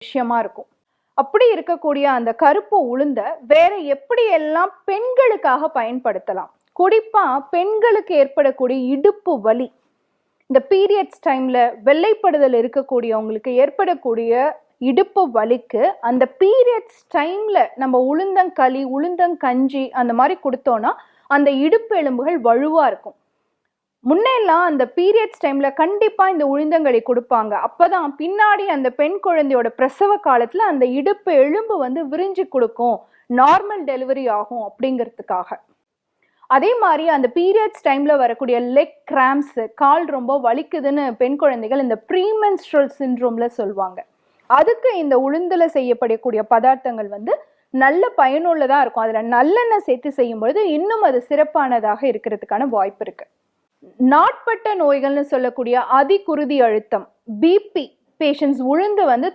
விஷயமா இருக்கும். அப்படி இருக்கக்கூடிய அந்த கருப்பு உளுந்த வேற எப்படி எல்லாம் பெண்களுக்காக பயன்படுத்தலாம்? குறிப்பா பெண்களுக்கு ஏற்படக்கூடிய இடுப்பு வலி, இந்த பீரியட்ஸ் டைம்ல வெள்ளைப்படுதல் இருக்கக்கூடியவங்களுக்கு ஏற்படக்கூடிய இடுப்பு வலிக்கு அந்த பீரியட்ஸ் டைம்ல நம்ம உளுந்தங்களி, உளுந்தங்கஞ்சி அந்த மாதிரி கொடுத்தோம்னா அந்த இடுப்பு எலும்புகள் வலுவா இருக்கும். முன்னெல்லாம் அந்த பீரியட்ஸ் டைம்ல கண்டிப்பா இந்த உளுந்தங்களி கொடுப்பாங்க. அப்பதான் பின்னாடி அந்த பெண் குழந்தையோட பிரசவ காலத்துல அந்த இடுப்பு எலும்பு வந்து விரிஞ்சு கொடுக்கும், நார்மல் டெலிவரி ஆகும் அப்படிங்கிறதுக்காக. அதே மாதிரி அந்த பீரியட்ஸ் டைம்ல வரக்கூடிய லெக் கிராம்ஸ், கால் ரொம்ப வலிக்குதுன்னு பெண் குழந்தைகள் இந்த ப்ரீமென்ஸ்ட்ரல் சிண்ட்ரோம்ல சொல்லுவாங்க. அதுக்கு இந்த உளுந்துல செய்யப்படக்கூடிய பதார்த்தங்கள் வந்து நல்ல பயனுள்ளதா இருக்கும். அதுல நல்லெண்ணெய் சேர்த்து செய்யும்பொழுது இன்னும் அது சிறப்பானதாக இருக்கிறதுக்கான வாய்ப்பு இருக்கு. நாட்பட்ட நோய்கள்னு சொல்லக்கூடிய அதிகுருதி அழுத்தம், பிபி பேஷண்ட்ஸ் உளுந்து வந்து